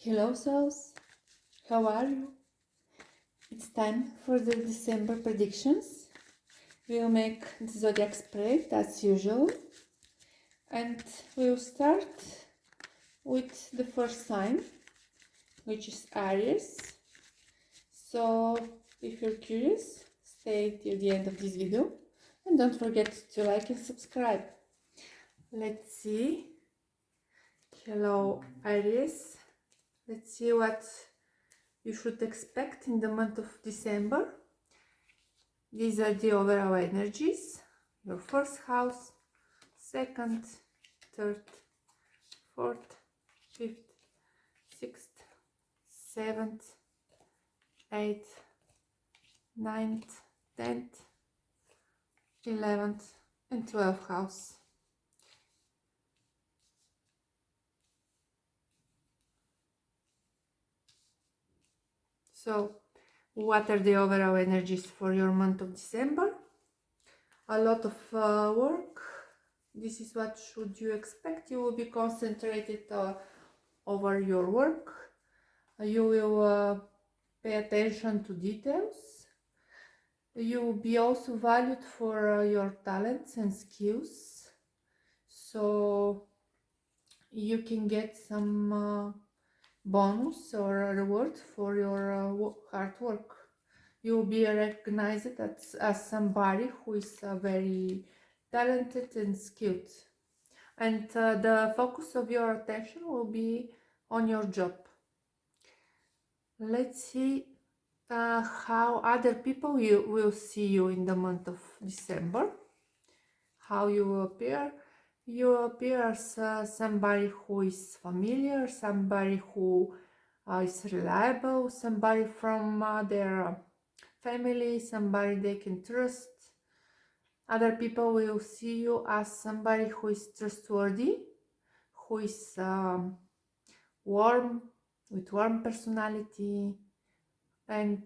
Hello souls, how are you? It's time for the December predictions. We'll make the zodiac spread as usual, and we'll start with the first sign, which is Aries. So if you're curious, stay till the end of this video and don't forget to like and subscribe. Let's see. Hello Aries. Let's see what you should expect in the month of December. These are the overall energies. Your first house, second, third, fourth, fifth, sixth, seventh, eighth, ninth, 10th, 11th, and 12th house. So, what are the overall energies for your month of December? A lot of work. This is what should you expect. You will be concentrated over your work. You will pay attention to details. You will be also valued for your talents and skills. So you can get some bonus or a reward for your hard work. You will be recognized as somebody who is very talented and skilled. And the focus of your attention will be on your job. Let's see how other people will see you in the month of December. How you will appear. You appear as somebody who is familiar, somebody who is reliable, somebody from their family, somebody they can trust. Other people will see you as somebody who is trustworthy, who is warm, with warm personality, and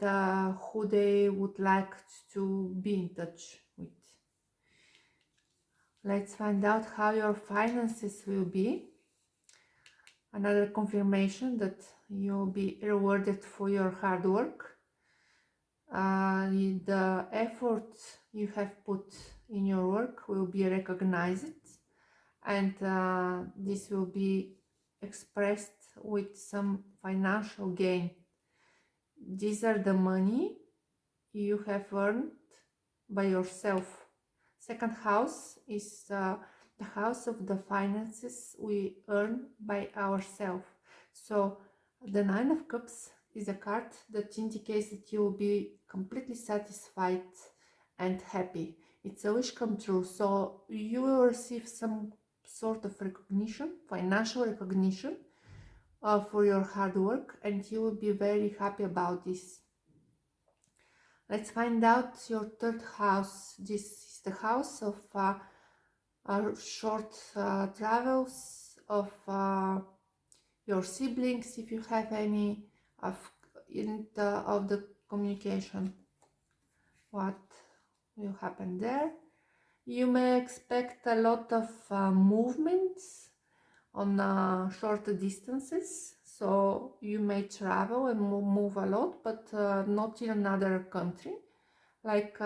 who they would like to be in touch with. Let's find out how your finances will be. Another confirmation that you'll be rewarded for your hard work. The effort you have put in your work will be recognized, and this will be expressed with some financial gain. These are the money you have earned by yourself. Second house is the house of the finances we earn by ourselves. So the Nine of Cups is a card that indicates that you will be completely satisfied and happy. It's a wish come true. So you will receive some sort of recognition, financial recognition for your hard work, and you will be very happy about this. Let's find out your third house. This is the house of short travels, of your siblings, if you have any, of the communication. What will happen there? You may expect a lot of movements on short distances, so you may travel and move a lot, but not in another country, like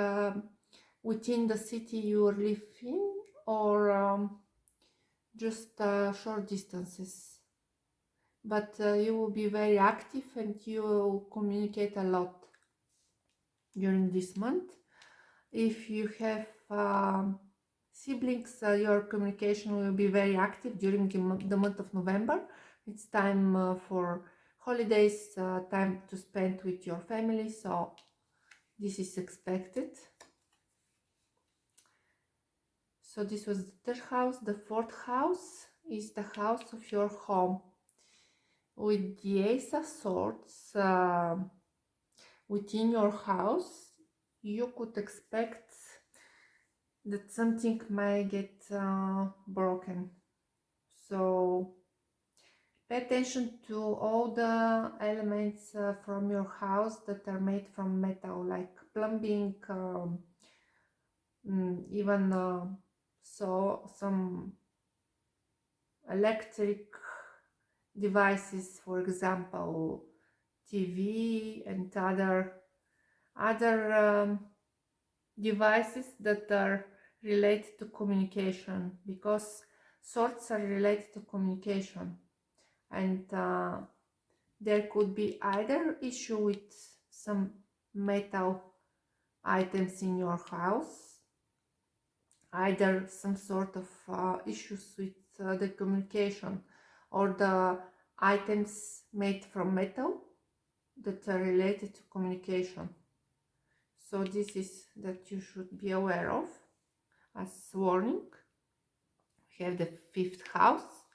within the city you live in, or just short distances. But you will be very active and you will communicate a lot during this month. If you have siblings, your communication will be very active during the month of November. It's time for holidays, time to spend with your family, so this is expected. So this was the third house. The fourth house is the house of your home. With the Ace of Swords within your house, you could expect that something may get broken. So pay attention to all the elements from your house that are made from metal, like plumbing, even so some electric devices, for example, TV and other devices that are related to communication, because swords are related to communication, and there could be either issue with some metal items in your house, either some sort of issues with the communication, or the items made from metal that are related to communication. So this is that you should be aware of as warning. We have the 5th house,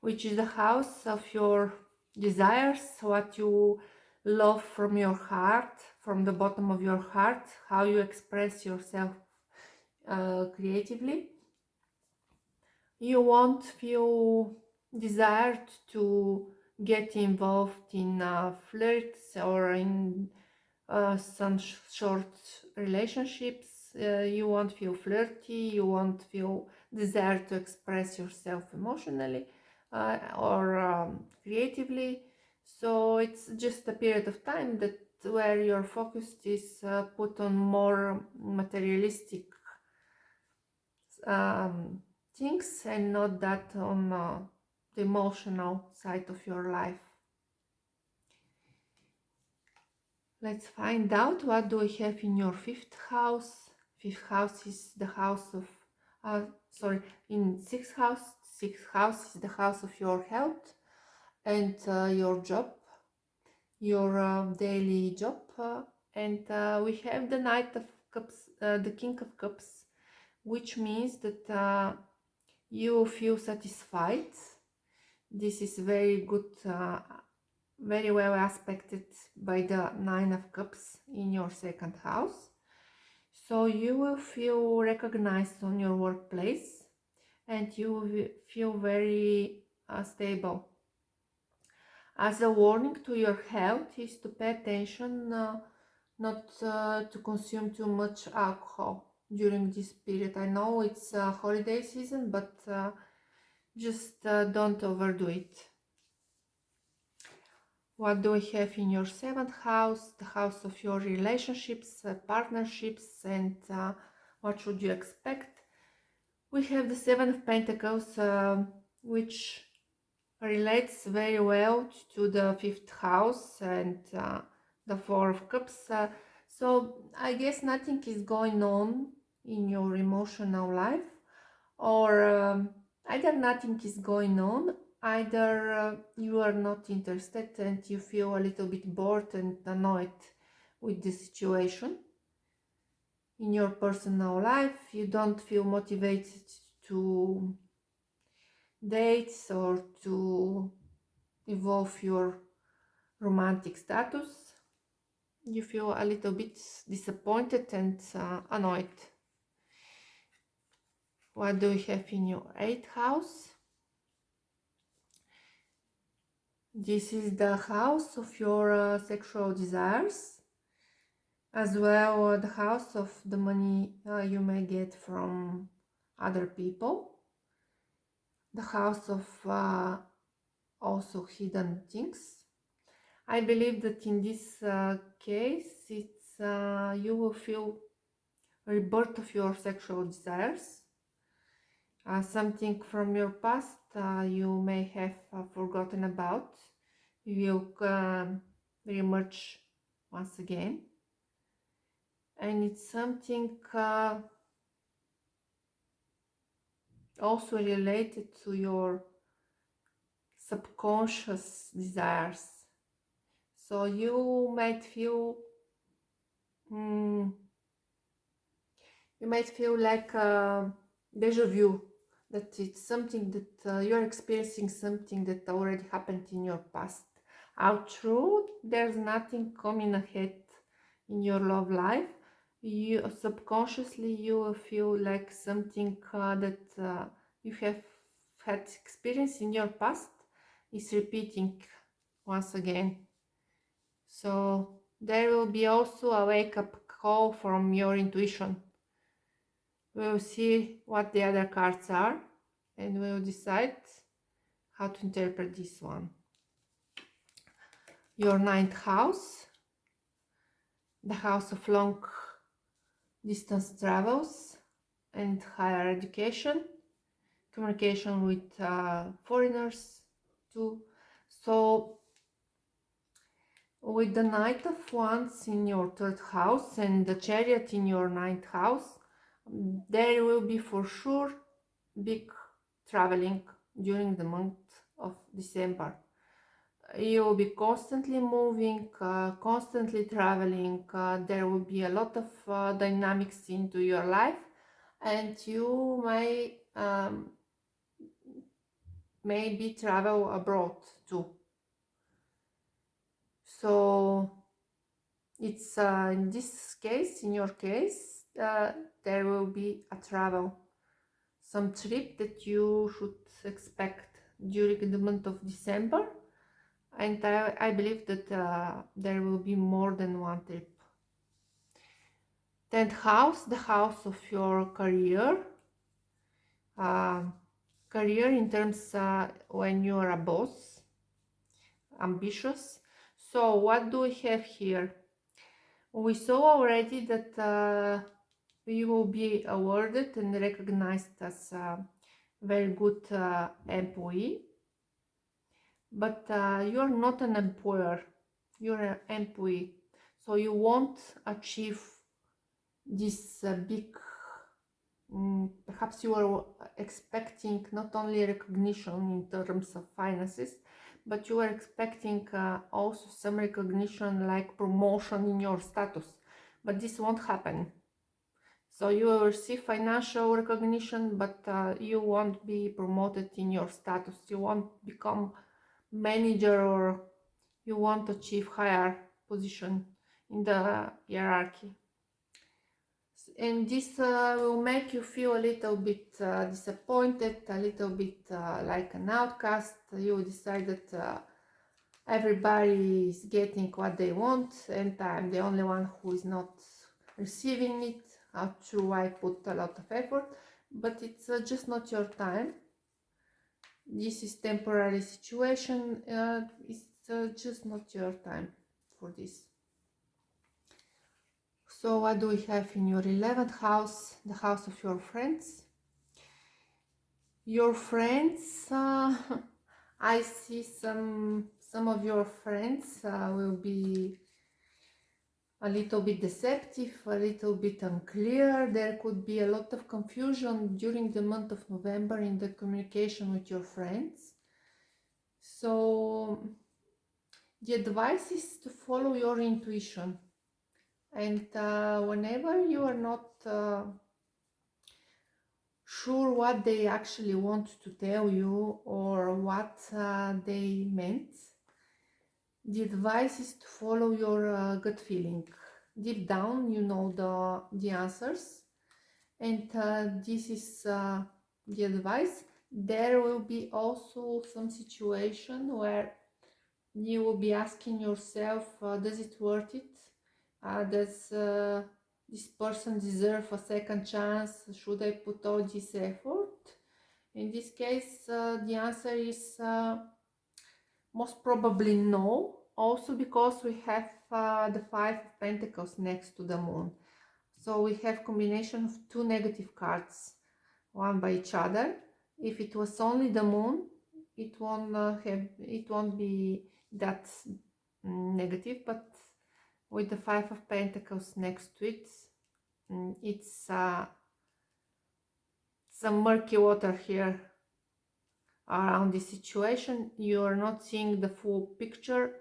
which is the house of your desires, what you love from your heart, from the bottom of your heart, how you express yourself creatively. You won't feel desired to get involved in flirts or in some short relationships. You won't feel flirty, you won't feel desire to express yourself emotionally or creatively. So it's just a period of time that where your focus is put on more materialistic things, and not that on the emotional side of your life. Let's find out what do we have in your 5th house. 5th house is the house of, in 6th house. 6th house is the house of your health and your job, your daily job. And we have the Knight of Cups, the King of Cups, which means that you feel satisfied. This is very good, very well aspected by the 9 of Cups in your 2nd house. So you will feel recognized on your workplace, and you will feel very stable. As a warning to your health is to pay attention not to consume too much alcohol during this period. I know it's holiday season, but just don't overdo it. What do we have in your 7th house? The house of your relationships, partnerships, and what should you expect? We have the 7 of Pentacles, which relates very well to the 5th house and the 4 of Cups. So I guess nothing is going on in your emotional life, or either nothing is going on, either you are not interested and you feel a little bit bored and annoyed with the situation. In your personal life, you don't feel motivated to date or to evolve your romantic status. You feel a little bit disappointed and annoyed. What do we have in your 8th house? This is the house of your sexual desires, as well the house of the money you may get from other people, the house of also hidden things. I believe that in this case, it's you will feel rebirth of your sexual desires. Something from your past you may have forgotten about will re-emerge once again, and it's something also related to your subconscious desires. So you might feel like deja vu, that it's something that you're experiencing something that already happened in your past. How true? There's nothing coming ahead in your love life. You subconsciously you will feel like something that you have had experience in your past is repeating once again. So there will be also a wake-up call from your intuition. We'll see what the other cards are, and we'll decide how to interpret this one. your 9th house, the house of long distance travels and higher education, communication with foreigners too. So with the Knight of Wands in your 3rd house and the Chariot in your 9th house, there will be for sure big traveling during the month of December. You will be constantly moving, constantly traveling. There will be a lot of dynamics into your life, and you may maybe travel abroad too. So it's in this case, in your case, there will be a travel, some trip that you should expect during the month of December, and I believe that there will be more than one trip. 10th house, the house of your career. Career in terms when you are a boss, ambitious. So what do we have here? We saw already that you will be awarded and recognized as a very good employee, but you are not an employer, you're an employee. So you won't achieve this big, perhaps you are expecting not only recognition in terms of finances, but you are expecting also some recognition like promotion in your status, but this won't happen. So you will receive financial recognition, but you won't be promoted in your status. You won't become manager, or you won't achieve higher position in the hierarchy. And this will make you feel a little bit disappointed, a little bit like an outcast. You decide that everybody is getting what they want and I'm the only one who is not receiving it. True, I put a lot of effort, but it's just not your time. This is temporary situation. It's just not your time for this. So what do we have in your 11th house? The house of your friends. Your friends, I see some of your friends will be a little bit deceptive, a little bit unclear. There could be a lot of confusion during the month of November in the communication with your friends. So the advice is to follow your intuition, and whenever you are not sure what they actually want to tell you or what they meant, the advice is to follow your gut feeling. Deep down you know the answers, and this is the advice. There will be also some situation where you will be asking yourself, does it worth it? Does this person deserve a second chance? Should I put all this effort? In this case, the answer is most probably no. Also because we have the 5 of Pentacles next to the Moon. So we have combination of 2 negative cards, one by each other. If it was only the Moon, it won't be that negative, but with the 5 of Pentacles next to it, it's some murky water here around this situation. You are not seeing the full picture,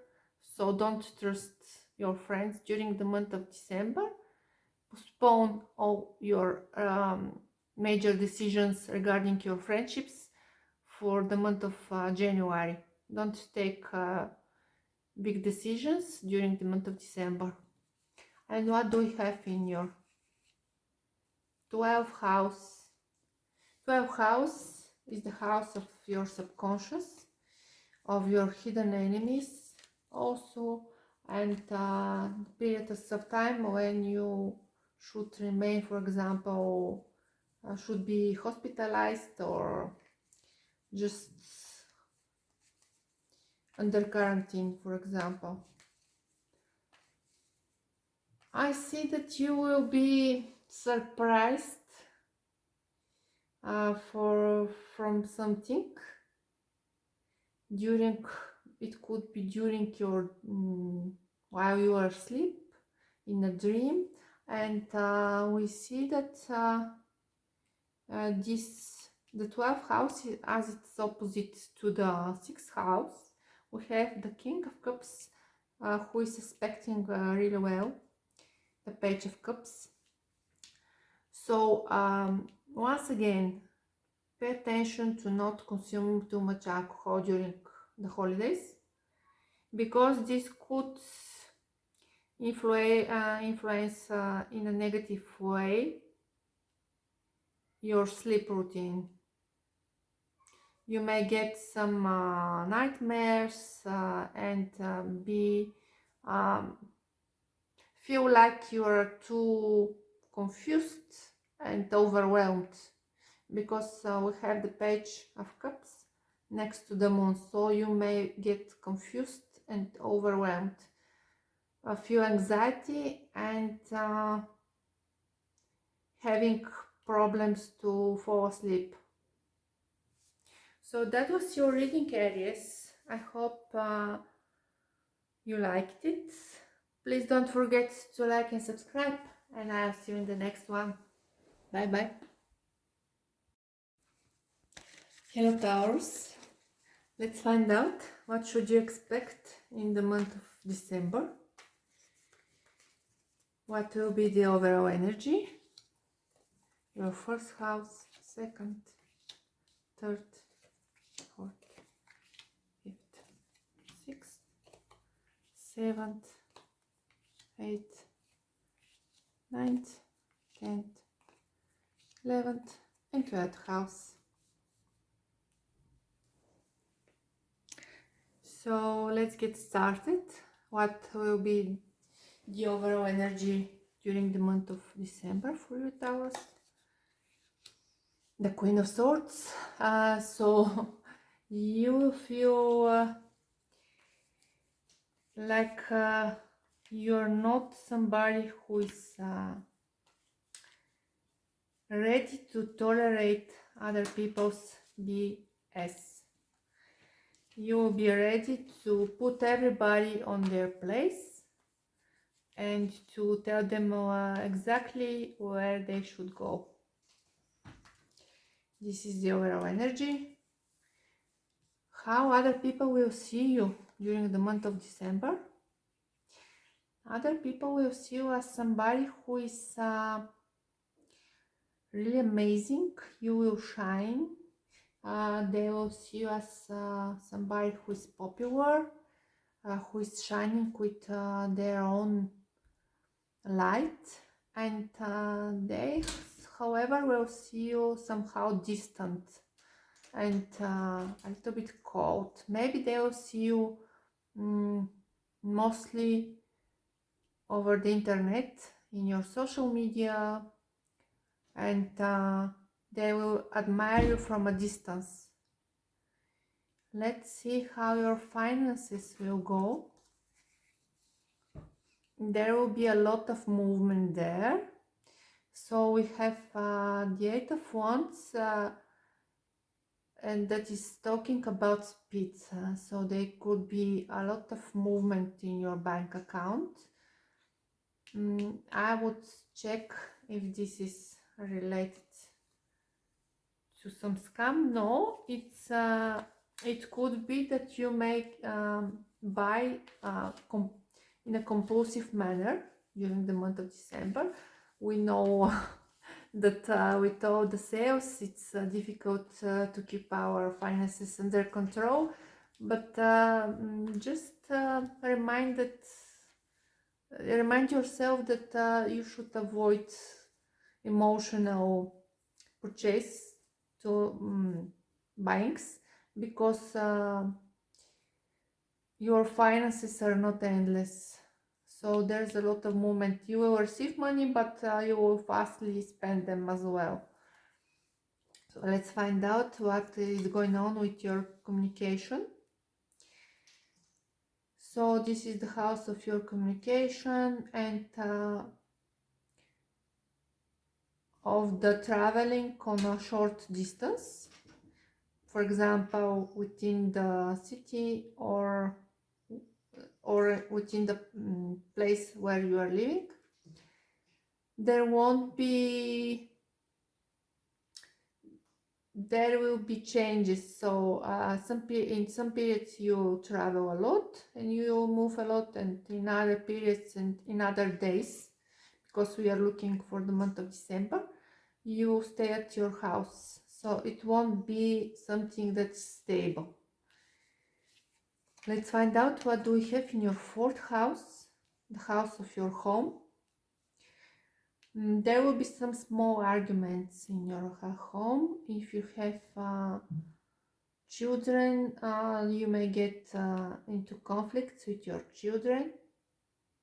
so don't trust your friends during the month of December. Postpone all your major decisions regarding your friendships for the month of January. Don't take big decisions during the month of December. And what do we have in your 12th house? 12th house is the house of your subconscious, of your hidden enemies also, and periods of time when you should remain, for example, should be hospitalized or just under quarantine, for example. I see that you will be surprised from something during, it could be during your while you are asleep in a dream, and we see that the 12th house, as it's opposite to the 6th house, we have the King of Cups, who is expecting really well the Page of Cups. So once again, pay attention to not consume too much alcohol during the holidays, because this could influence in a negative way your sleep routine. You may get some nightmares and feel like you are too confused and overwhelmed, because we have the Page of Cups next to the Moon, so you may get confused and overwhelmed, feel anxiety and having problems to fall asleep. So that was your reading, Aries. I hope you liked it. Please don't forget to like and subscribe, and I'll see you in the next one. Bye bye. Hello Taurus. Let's find out what should you expect in the month of December. What will be the overall energy? Your first house, second, third, fourth, fifth, sixth, seventh, eighth, ninth, 10th, 11th, and 12th house. So let's get started. What will be the overall energy during the month of December for you, Taurus? The Queen of Swords. So you will feel like you're not somebody who is ready to tolerate other people's BS. You will be ready to put everybody on their place and to tell them exactly where they should go. This is the overall energy. How other people will see you during the month of December? Other people will see you as somebody who is really amazing. You will shine. They will see you as somebody who is popular, who is shining with their own light, and they, however, will see you somehow distant and a little bit cold. Maybe they will see you mostly over the internet, in your social media, and they will admire you from a distance. Let's see how your finances will go. There will be a lot of movement there. So we have the Eight of Wands, and that is talking about speed. So there could be a lot of movement in your bank account. I would check if this is related to some scam. No, it's it could be that you may buy in a compulsive manner during the month of December. We know that with all the sales, it's difficult to keep our finances under control, but just remind yourself that you should avoid emotional purchase to buyings, because your finances are not endless. So there's a lot of movement. You will receive money, but you will fastly spend them as well. So let's find out what is going on with your communication. So this is the house of your communication and of the traveling on a short distance, for example within the city or within the place where you are living. There will be changes. So in some periods you travel a lot and you move a lot, and in other periods and in other days, because we are looking for the month of December, you stay at your house. So it won't be something that's stable. Let's find out what do we have in your fourth house, the house of your home. There will be some small arguments in your home. If you have children, you may get into conflicts with your children,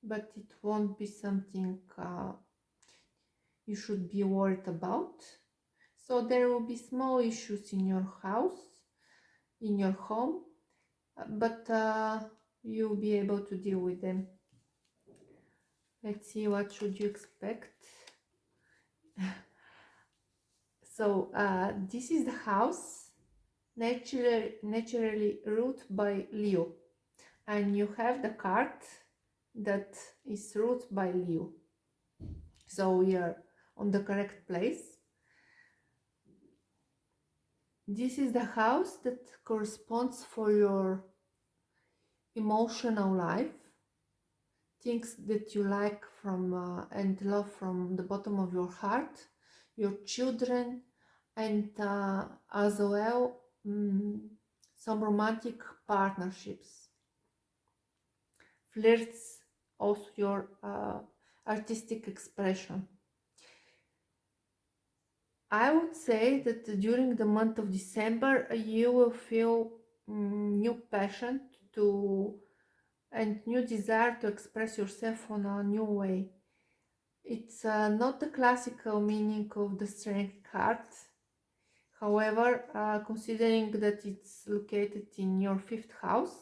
but it won't be something you should be worried about. So there will be small issues in your house, in your home, but you'll be able to deal with them. Let's see, what should you expect? So this is the house naturally ruled by Leo, and you have the card that is ruled by Leo. So we are on the correct place. This is the house that corresponds for your emotional life, things that you like from and love from the bottom of your heart, your children, and as well some romantic partnerships, flirts, also your artistic expression. I would say that during the month of December you will feel new passion and new desire to express yourself on a new way. It's not the classical meaning of the Strength card. However, considering that it's located in your fifth house,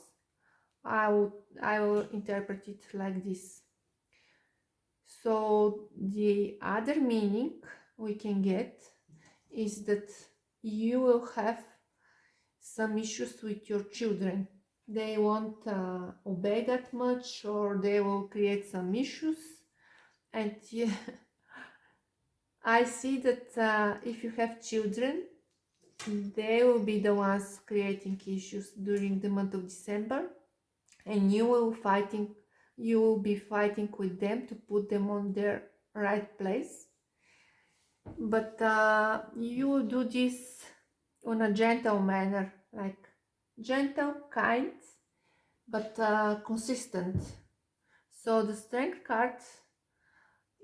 I will interpret it like this. So the other meaning we can get is that you will have some issues with your children. They won't obey that much, or they will create some issues. And I see that if you have children, they will be the ones creating issues during the month of December, and you will be fighting with them to put them on their right place. But you will do this on a gentle manner, like gentle, kind, but consistent. So the Strength card,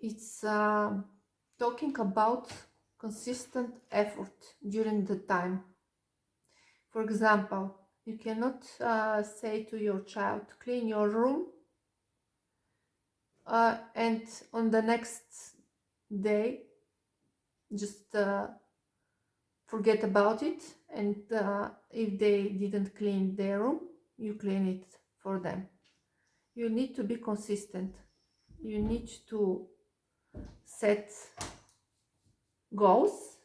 it's talking about consistent effort during the time. For example, you cannot say to your child, clean your room, and on the next day just forget about it, and if they didn't clean their room, you clean it for them. You need to be consistent. You need to set goals,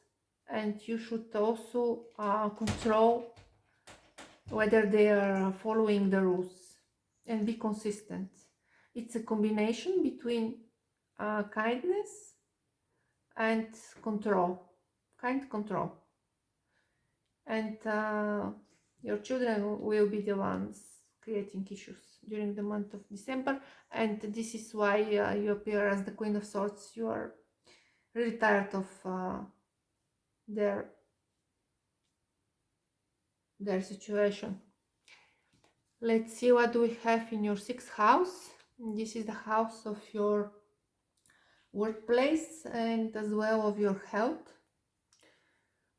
and you should also control whether they are following the rules, and be consistent. It's a combination between kindness and control, kind control. And your children will be the ones creating issues during the month of December, and this is why you appear as the Queen of Swords. You are really tired of their situation. Let's see, what do we have in your sixth house. This is the house of your workplace and as well of your health.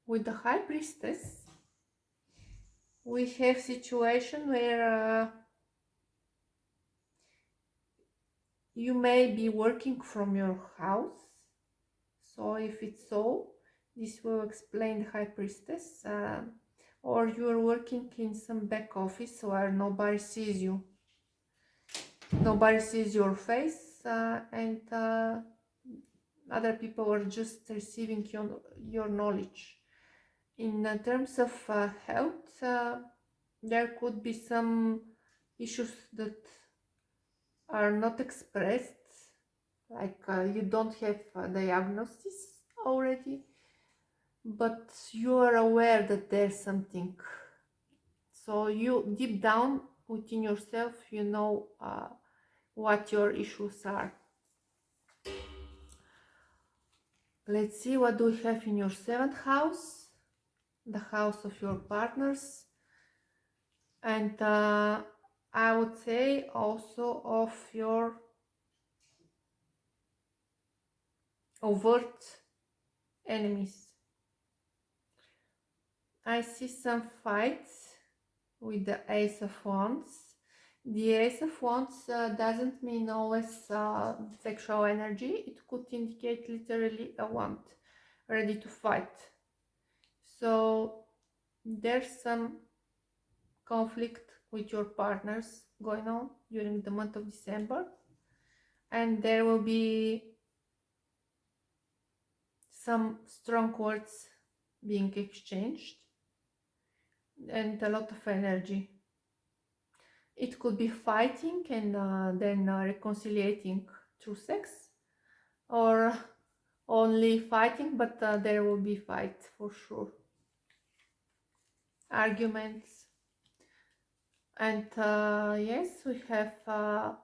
With the High Priestess, we have situation where you may be working from your house. So if it's so, this will explain the High Priestess. Or you're working in some back office where nobody sees you. Nobody sees your face, and other people are just receiving your knowledge. In terms of health, there could be some issues that are not expressed, like you don't have a diagnosis already, but you are aware that there's something. So you deep down within yourself, you know what your issues are. Let's see, what do we have in your 7th house, the house of your partners, and I would say also of your overt enemies. I see some fights with the Ace of Wands. The Ace of Wands doesn't mean always sexual energy. It could indicate literally a wand ready to fight. So there's some conflict with your partners going on during the month of December, and there will be some strong words being exchanged and a lot of energy. It could be fighting and then reconciliating through sex, or only fighting, but there will be fight for sure, arguments. And yes, we have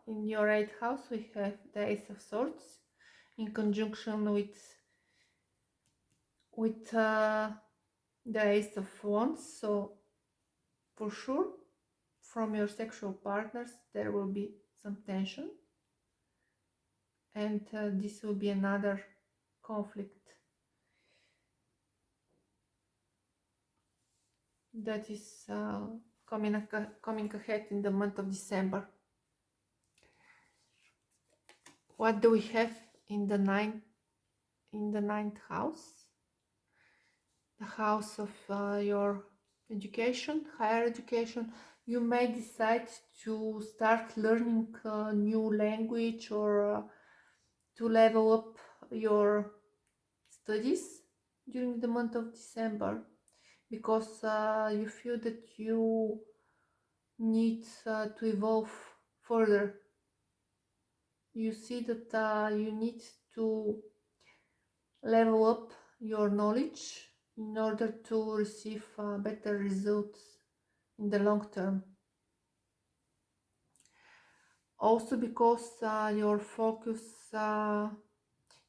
in your 8th house we have the Ace of Swords in conjunction with the Ace of Wands. So for sure from your sexual partners there will be some tension, and this will be another conflict that is coming ahead in the month of December. What do we have in the ninth house? The house of your education, higher education. You may decide to start learning a new language, or to level up your studies during the month of December, because you feel that you need to evolve further. You see that you need to level up your knowledge in order to receive better results in the long term. Also because your focus,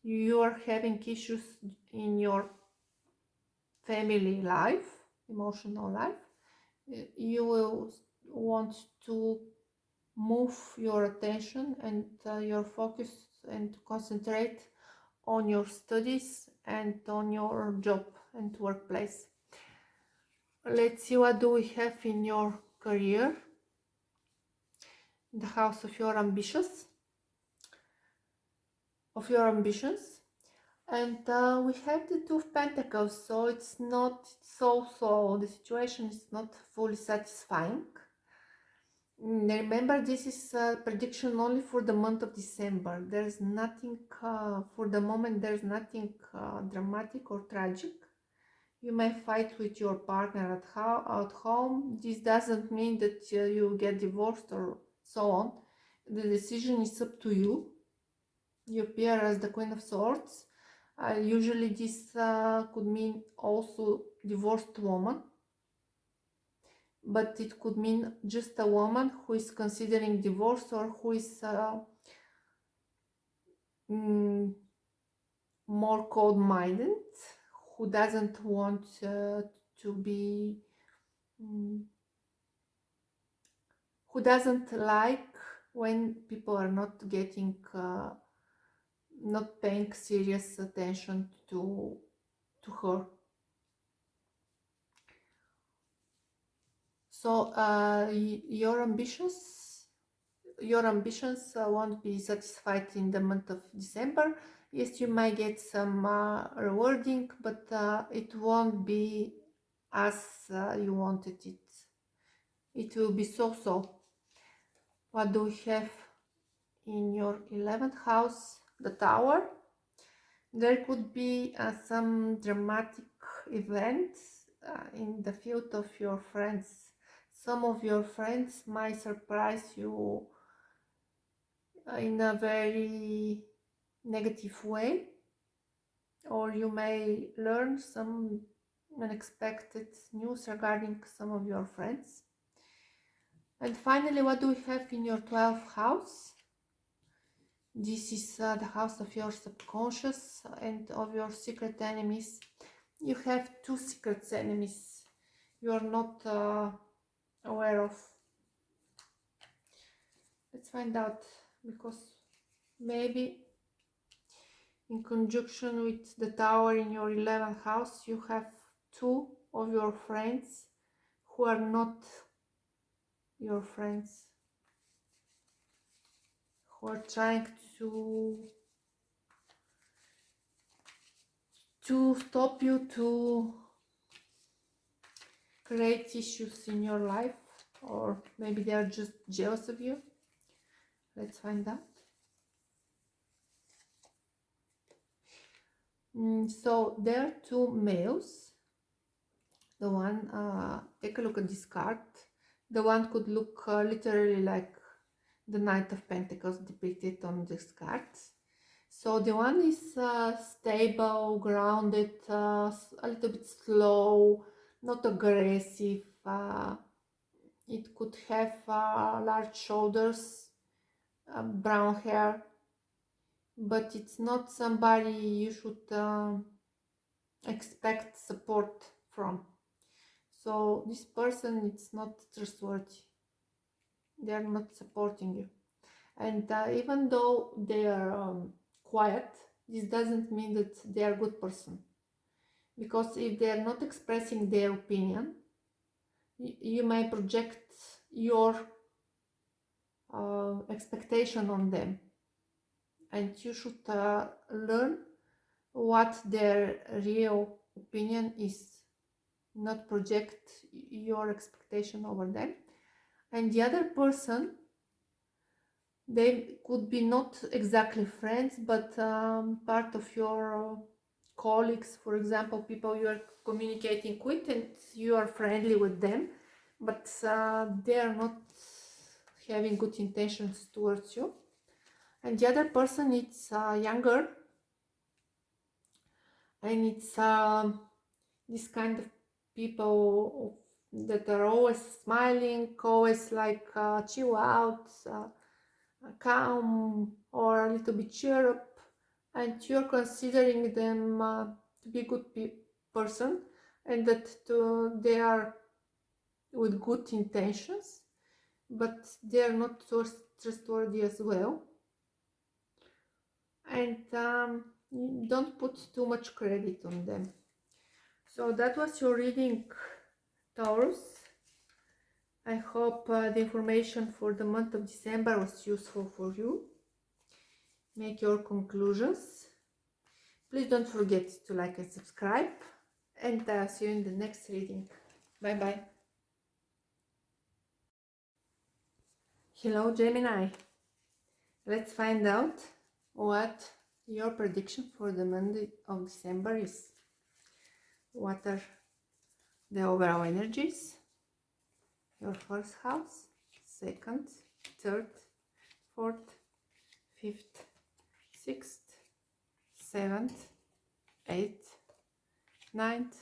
you are having issues in your family life, emotional life. You will want to move your attention and your focus and concentrate on your studies and on your job and workplace. Let's see, what do we have in your career? The house of your ambitions, and we have the Two of Pentacles, so it's not so the situation is not fully satisfying. Remember, this is a prediction only for the month of December. There's nothing for the moment, there's nothing dramatic or tragic. You may fight with your partner at home. This doesn't mean that you get divorced or so on. The decision is up to you. You appear as the Queen of Swords. Usually this could mean also divorced woman, but it could mean just a woman who is considering divorce, or who is more cold-minded, who doesn't want to be, who doesn't like when people are not getting, not paying serious attention to her. So your ambitions won't be satisfied in the month of December. Yes, you might get some rewarding, but it won't be as you wanted it. It will be so-so. What do we have in your 11th house, the Tower. There could be some dramatic events in the field of your friends. Some of your friends might surprise you in a very negative way, or you may learn some unexpected news regarding some of your friends. And finally, what do we have in your 12th house? This is the house of your subconscious and of your secret enemies. You have two secret enemies you are not aware of. Let's find out, because maybe in conjunction with the Tower in your 11th house, you have two of your friends who are not your friends, who are trying to stop you to create issues in your life, or maybe they are just jealous of you. Let's find out. So there are two males. The one, take a look at this card. The one could look literally like the Knight of Pentacles depicted on this card. So the one is stable, grounded, a little bit slow, not aggressive. It could have large shoulders, brown hair, but it's not somebody you should expect support from. So this person, it's not trustworthy. They are not supporting you. And even though they are quiet, this doesn't mean that they are a good person. Because if they are not expressing their opinion, you may project your expectation on them. And you should learn what their real opinion is, not project your expectation over them. And the other person, they could be not exactly friends, but part of your colleagues, for example, people you are communicating with and you are friendly with them, but they are not having good intentions towards you. And the other person, it's younger, and it's this kind of people that are always smiling, always like chill out, calm, or a little bit cheer up, and you're considering them to be a good person, and that they are with good intentions, but they are not trustworthy as well. And don't put too much credit on them. So that was your reading, Taurus. I hope the information for the month of December was useful for you. Make your conclusions. Please don't forget to like and subscribe, and see you in the next reading. Bye bye. Hello, Gemini. Let's find out what your prediction for the month of December is. What are the overall energies? Your first house, second, third, fourth, fifth, sixth, seventh, eighth, ninth,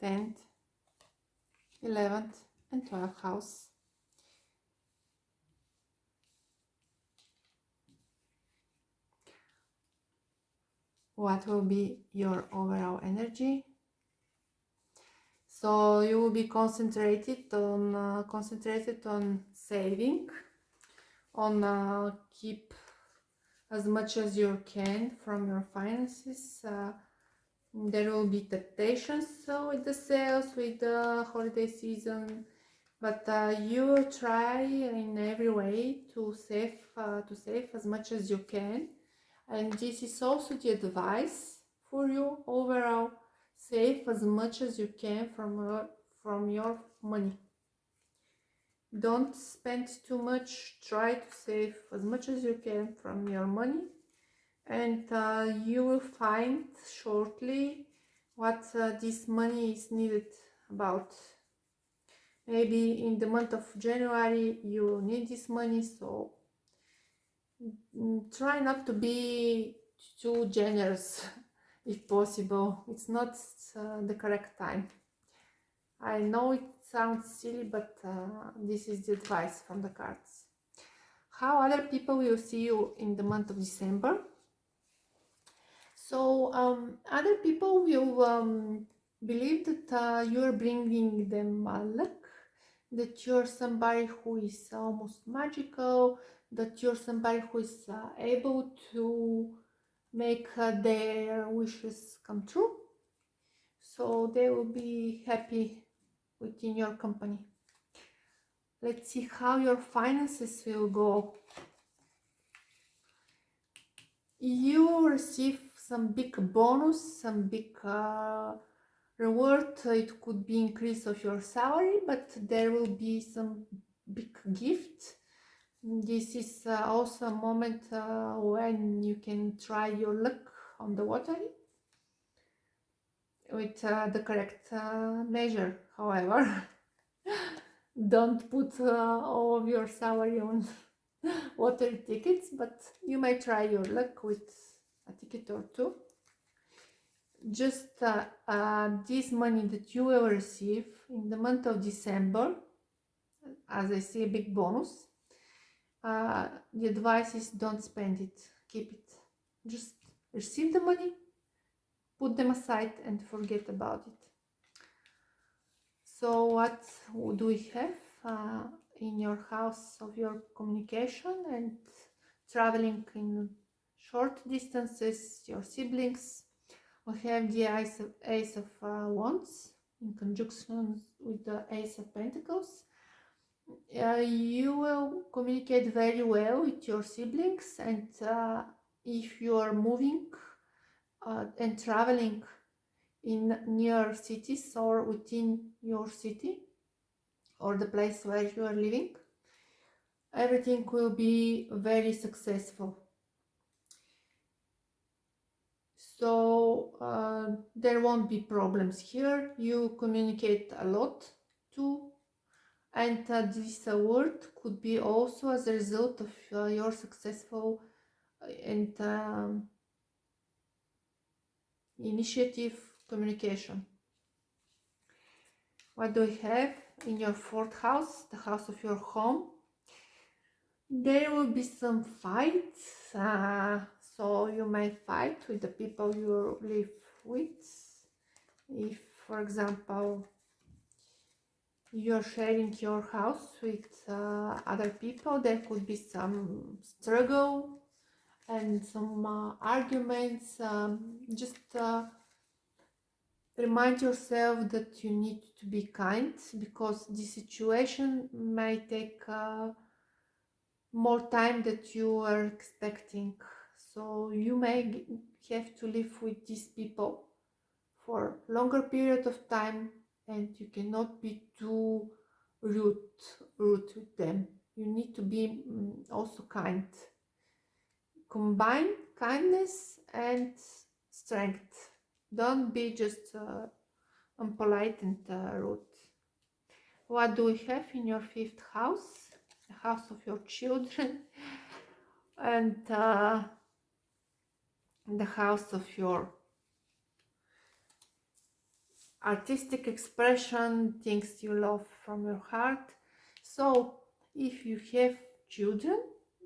10th, 11th, and 12th house. What will be your overall energy? So you will be concentrated on saving, on keep as much as you can from your finances. There will be temptations with the sales, with the holiday season, but you will try in every way to save as much as you can. And this is also the advice for you overall. Save as much as you can from your money. Don't spend too much. Try to save as much as you can from your money, and you will find shortly what this money is needed about. Maybe in the month of January you will need this money, so try not to be too generous if possible. It's not the correct time. I know it sounds silly, but this is the advice from the cards. How other people will see you in the month of December. So other people will believe that you are bringing them luck, that you're somebody who is almost magical, that you're somebody who is able to make their wishes come true. So they will be happy within your company. Let's see how your finances will go. You will receive some big bonus, some big reward. It could be increase of your salary, but there will be some big gift. This is also a moment when you can try your luck on the lottery with the correct measure. However, don't put all of your salary on lottery tickets, but you may try your luck with a ticket or two. Just this money that you will receive in the month of December, as I see, a big bonus. The advice is don't spend it, keep it. Just receive the money, put them aside and forget about it. So what do we have in your house of your communication and traveling in short distances, your siblings? We have the Ace of Wands in conjunction with the Ace of Pentacles. You will communicate very well with your siblings, and if you are moving and traveling in near cities or within your city or the place where you are living, everything will be very successful. So there won't be problems here. You communicate a lot too, and this award could be also as a result of your successful and initiative communication. What do we have in your fourth house, the house of your home? There will be some fights, so you may fight with the people you live with. If, for example, you're sharing your house with other people, there could be some struggle and some arguments. Just remind yourself that you need to be kind, because the situation may take more time than you are expecting. So you may have to live with these people for longer period of time, and you cannot be too rude with them. You need to be also kind. Combine kindness and strength. Don't be just unpolite and rude. What do we have in your fifth house? The house of your children and the house of your artistic expression, things you love from your heart. So if you have children,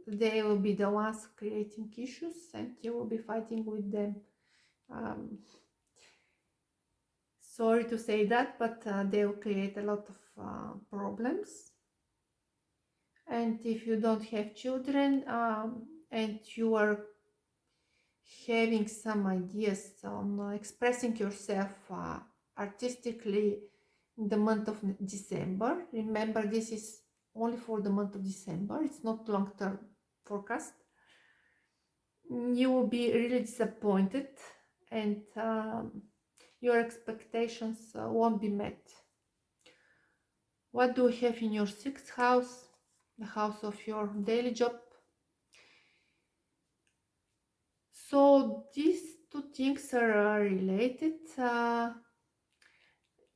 they will be the ones creating issues and you will be fighting with them. Sorry to say that, but they will create a lot of problems. And if you don't have children and you are having some ideas on expressing yourself artistically in the month of December, remember this is only for the month of December, it's not long-term forecast, you will be really disappointed and your expectations won't be met. What do we have in your 6th house? The house of your daily job. So these two things are related.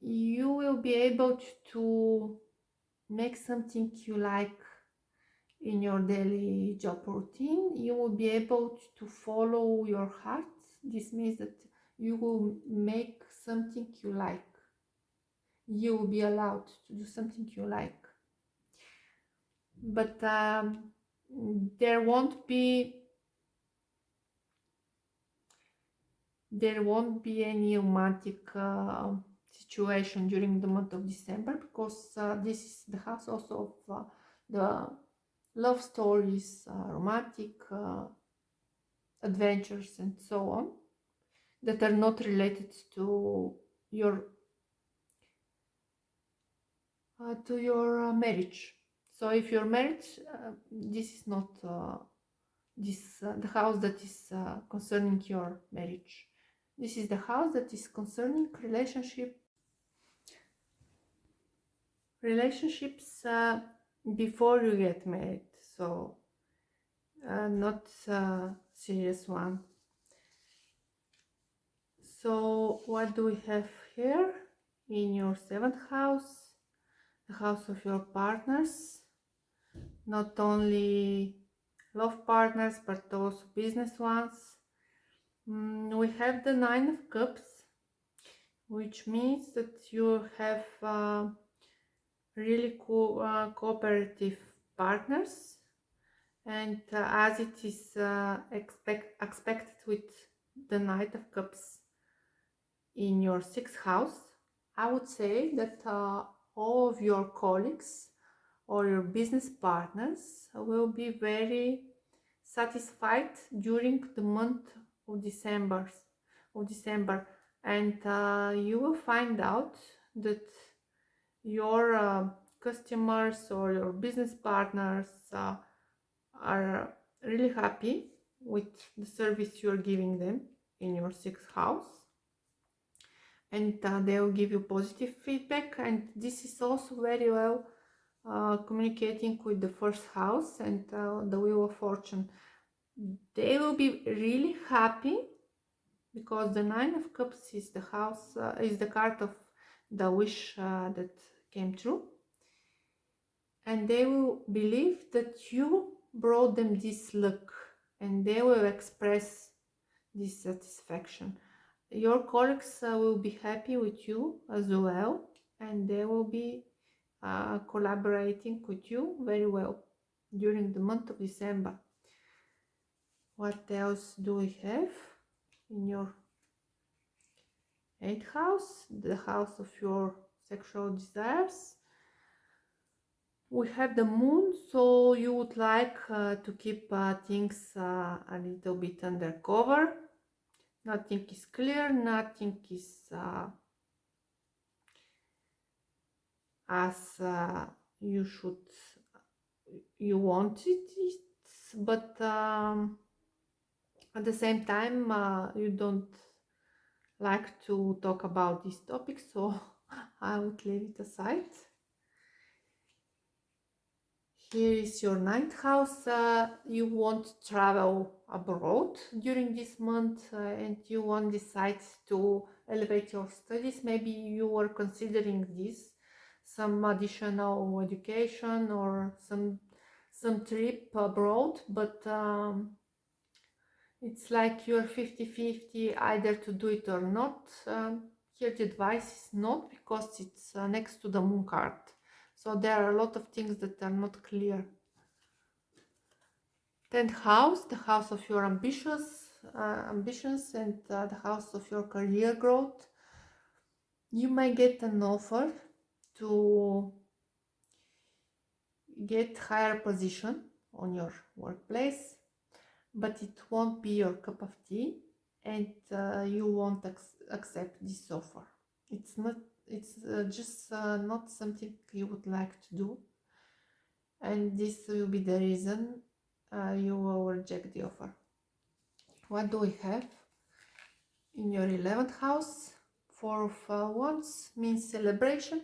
You will be able to make something you like in your daily job routine. You will be able to follow your heart. This means that you will make something you like. You will be allowed to do something you like. But there won't be any romantic situation during the month of December, because this is the house also of the love stories, romantic adventures and so on, that are not related to your marriage. So if you're married, this is not the house that is concerning your marriage. This is the house that is concerning relationships before you get married. So not serious one. So what do we have here in your 7th house? The house of your partners, not only love partners but also business ones. We have the 9 of Cups, which means that you have really cooperative partners, and as it is expected with the Knight of Cups in your 6th house, I would say that all of your colleagues or your business partners will be very satisfied during the month of December, and you will find out that your customers or your business partners are really happy with the service you are giving them in your 6th house, and they will give you positive feedback. And this is also very well communicating with the 1st house and the Wheel of Fortune. They will be really happy because the 9 of Cups is the house, is the card of the wish that came true, and they will believe that you brought them this luck, and they will express this satisfaction. Your colleagues will be happy with you as well, and they will be collaborating with you very well during the month of December. What else do we have in your 8th house? The house of your sexual desires. We have the Moon, so you would like to keep things a little bit undercover. Nothing is clear, nothing is as you want it, but at the same time you don't like to talk about this topic, so I would leave it aside. Here is your 9th house. You want to travel abroad during this month, and you want to decide to elevate your studies. Maybe you were considering this, some additional education or some trip abroad, but it's like you're 50-50 either to do it or not. Here the advice is not, because it's next to the Moon card. So there are a lot of things that are not clear. 10th house, the house of your ambitions and the house of your career growth. You may get an offer to get higher position on your workplace, but it won't be your cup of tea, and you won't accept this offer. It's just not something you would like to do, and this will be the reason you will reject the offer. What do we have in your 11th house? 4 of Wands means celebration.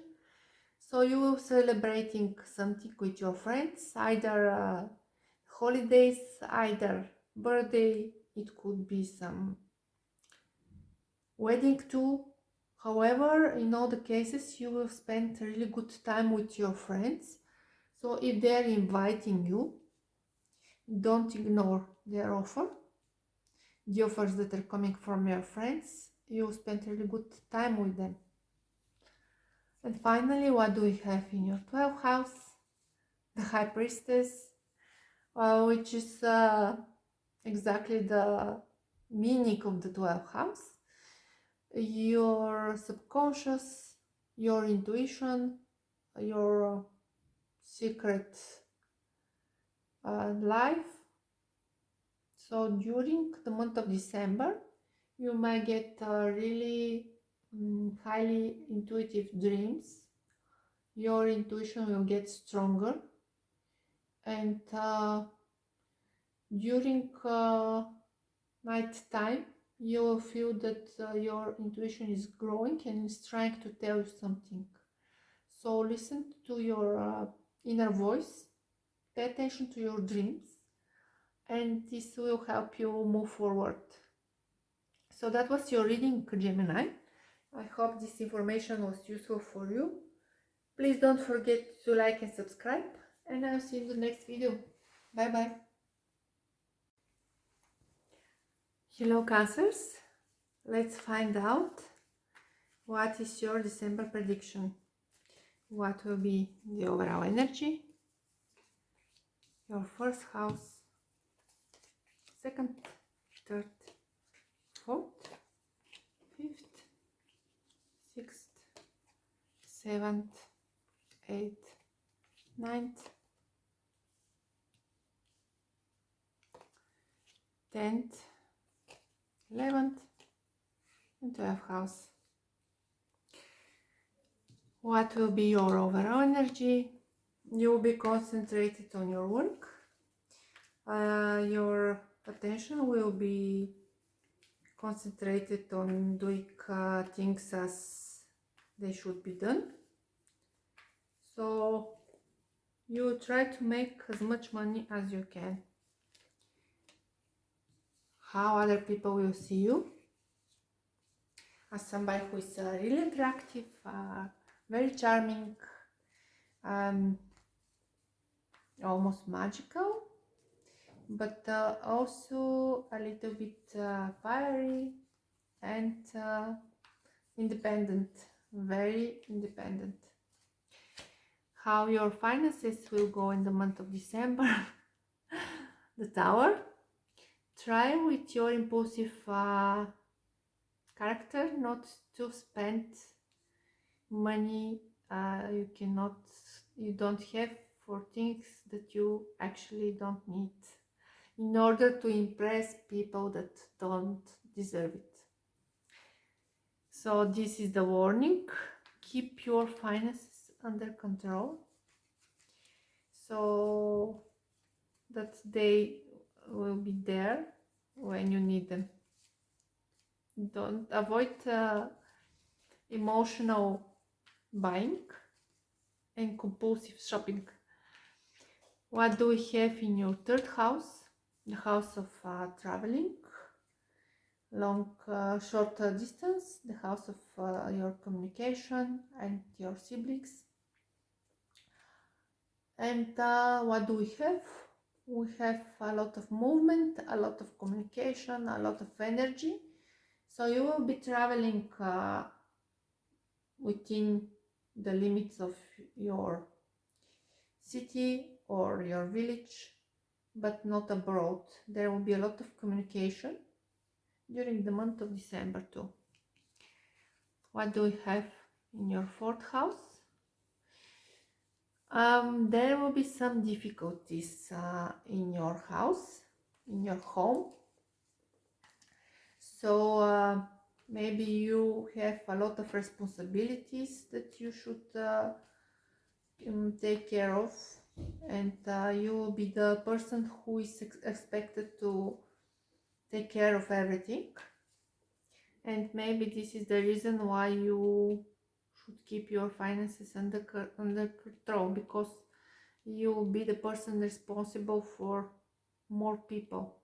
So you will celebrating something with your friends, either holidays, either birthday, it could be some wedding too. However, in all the cases, you will spend really good time with your friends. So if they're inviting you, don't ignore their offer. The offers that are coming from your friends, you spend really good time with them. And finally, what do we have in your 12th house? The High Priestess, which is exactly the meaning of the 12th house. Your subconscious, your intuition, your secret life. So during the month of December, you might get really highly intuitive dreams. Your intuition will get stronger, and during night time you will feel that your intuition is growing and is trying to tell you something. So listen to your inner voice, pay attention to your dreams, and this will help you move forward. So that was your reading, Gemini. I hope this information was useful for you. Please don't forget to like and subscribe, and I'll see you in the next video. Bye bye. Hello Cancers, let's find out what is your December prediction. What will be the overall energy, your first house, second, third, fourth, fifth, sixth, seventh, eighth, ninth, 10th, 11th, and 12th house. What will be your overall energy? You will be concentrated on your work. Your attention will be concentrated on doing things as they should be done. So you try to make as much money as you can. How other people will see you? As somebody who is really attractive, very charming, almost magical, but also a little bit fiery and independent, very independent. How your finances will go in the month of December? The Tower. Try with your impulsive character not to spend money you don't have for things that you actually don't need, in order to impress people that don't deserve it. So this is the warning. Keep your finances under control so that they will be there when you need them. Don't avoid emotional buying and compulsive shopping. What do we have in your third house? The house of traveling, short distance, the house of your communication and your siblings. And what do we have? We have a lot of movement, a lot of communication, a lot of energy. So you will be traveling within the limits of your city or your village, but not abroad. There will be a lot of communication during the month of December too. What do we have in your fourth house? There will be some difficulties in your house, in your home. So maybe you have a lot of responsibilities that you should take care of, and you will be the person who is expected to take care of everything. And maybe this is the reason why you should keep your finances under control, because you will be the person responsible for more people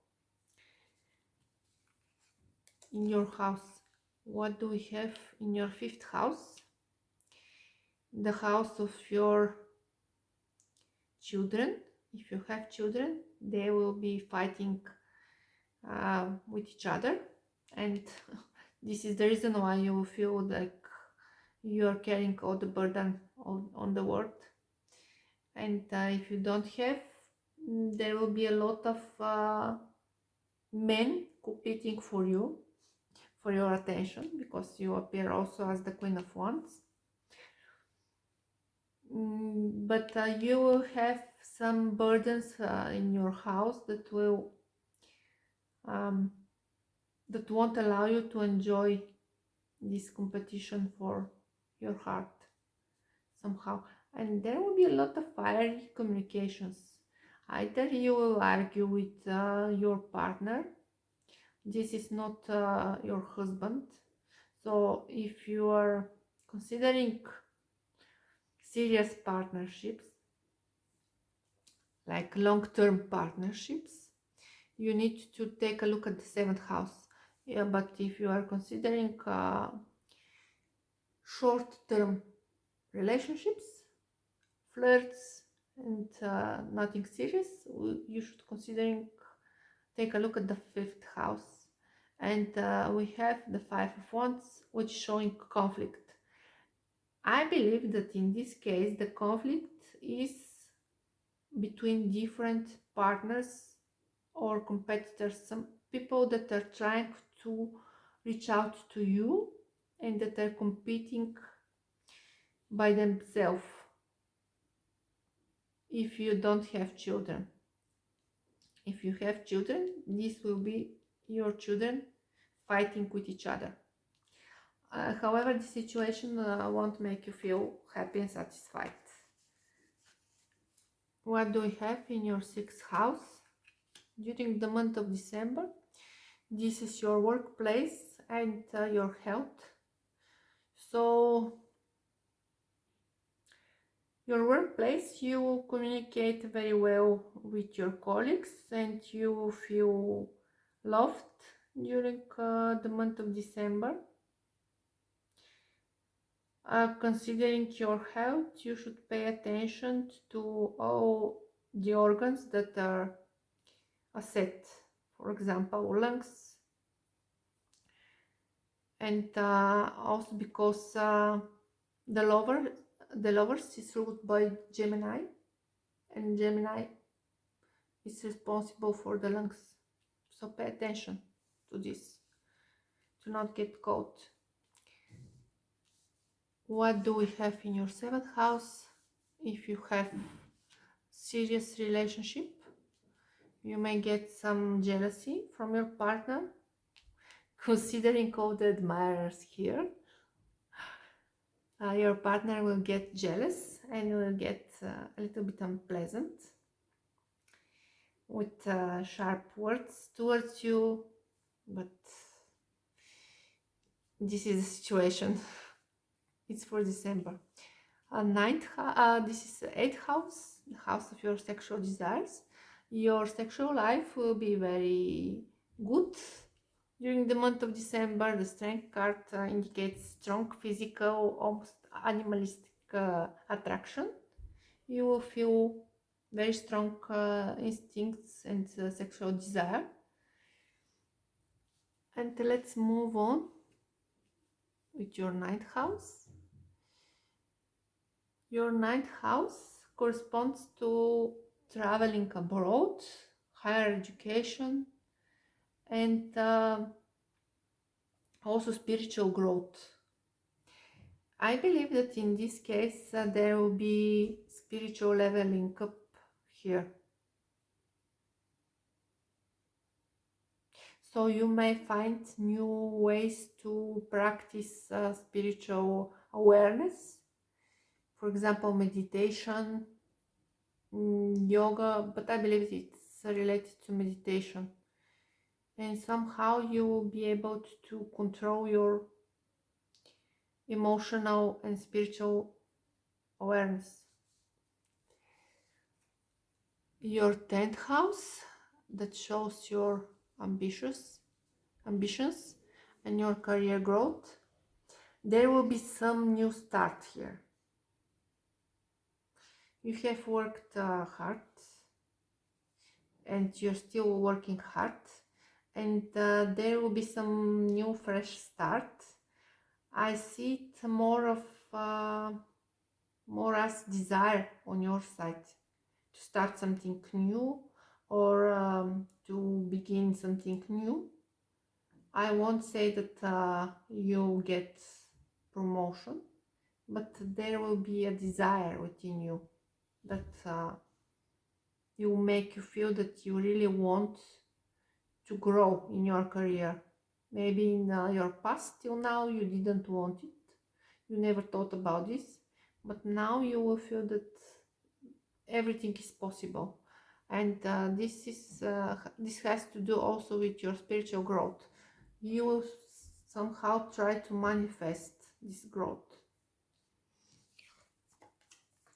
in your house. What do we have in your 5th house? The house of your children. If you have children, they will be fighting with each other, and this is the reason why you feel like you are carrying all the burden on the world. And if you don't have, there will be a lot of men competing for you, for your attention, because you appear also as the Queen of Wands. But you will have some burdens in your house that will that won't allow you to enjoy this competition for your heart somehow. And there will be a lot of fiery communications. Either you will argue with your partner. This is not your husband. So if you are considering serious partnerships, like long-term partnerships, you need to take a look at the 7th house. Yeah, but if you are considering short-term relationships, flirts, and nothing serious, you should take a look at the 5th house. And we have the 5 of Wands, which is showing conflict. I believe that in this case the conflict is between different partners or competitors, some people that are trying to reach out to you and that are competing by themselves. If you don't have children, if you have children, this will be your children fighting with each other. However, the situation won't make you feel happy and satisfied. What do we have in your 6th house during the month of December? This is your workplace and your health. So your workplace, you will communicate very well with your colleagues and you will feel loved during the month of December. Considering your health, you should pay attention to all the organs that are upset, for example lungs, and also because the lovers is ruled by Gemini, and Gemini is responsible for the lungs, so pay attention to this to not get caught. What do we have in your 7th house? If you have serious relationship, you may get some jealousy from your partner. Considering all the admirers here, your partner will get jealous and will get a little bit unpleasant with sharp words towards you, but this is the situation. It's for December. This is the 8th house, the house of your sexual desires. Your sexual life will be very good during the month of December. The Strength card indicates strong physical, almost animalistic attraction. You will feel very strong instincts and sexual desire. And let's move on with your 9th house. Your 9th house corresponds to traveling abroad, higher education, and also spiritual growth. I believe that in this case there will be spiritual leveling up here. So you may find new ways to practice spiritual awareness. For example, meditation, yoga, but I believe it's related to meditation. And somehow you will be able to control your emotional and spiritual awareness. Your 10th house, that shows your ambitions and your career growth. There will be some new start here. You have worked hard, and you're still working hard, and there will be some new fresh start. I see it more as desire on your side to start something new, or to begin something new. I won't say that you get promotion, but there will be a desire within you that will make you feel that you really want to grow in your career. Maybe in your past till now you didn't want it, you never thought about this, but now you will feel that everything is possible, and this has to do also with your spiritual growth. You will somehow try to manifest this growth.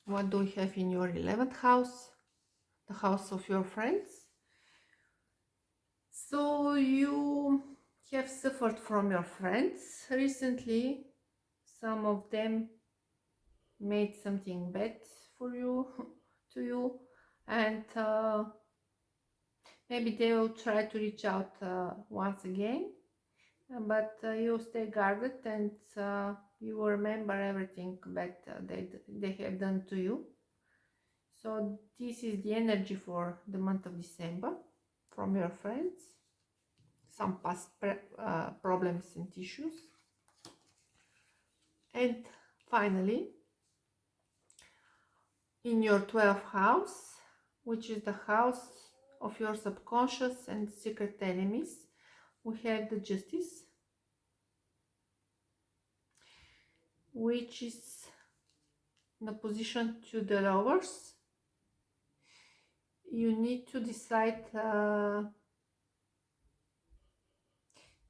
What do we have in your 11th house? The house of your friends. So you have suffered from your friends recently. Some of them made something bad for you to you, and maybe they will try to reach out once again, but you stay guarded, and you will remember everything bad they have done to you. So this is the energy for the month of December from your friends, some past problems and issues. And finally, in your 12th house, which is the house of your subconscious and secret enemies, we have the Justice, which is in opposition to the Lovers. You need to decide,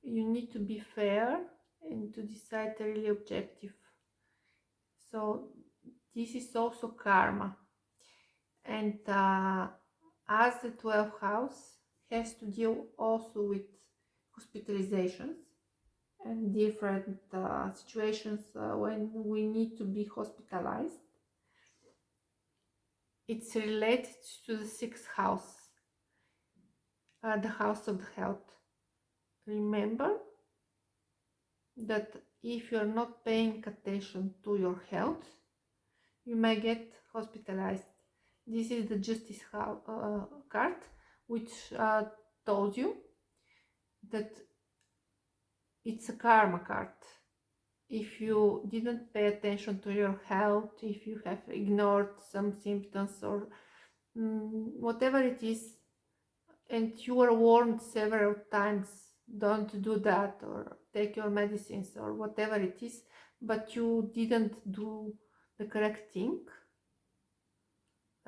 you need to be fair and to decide really objective. So this is also karma, and as the 12th house has to deal also with hospitalizations and different situations when we need to be hospitalized. It's related to the 6th house, the house of the health. Remember that if you're not paying attention to your health, you may get hospitalized. This is the Justice card, which told you that it's a karma card. If you didn't pay attention to your health, if you have ignored some symptoms or whatever it is, and you were warned several times, don't do that, or take your medicines, or whatever it is, but you didn't do the correct thing,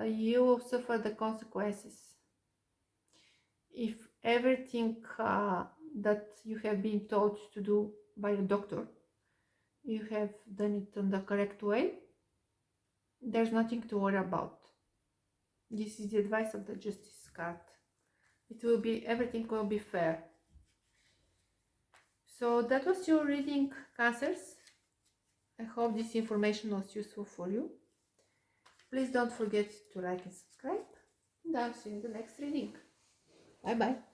you will suffer the consequences. If everything that you have been told to do by a doctor, you have done it in the correct way, there's nothing to worry about. This is the advice of the Justice card. It will be, everything will be fair. So that was your reading, Cancers. I hope this information was useful for you. Please don't forget to like and subscribe, and I'll see you in the next reading. Bye bye.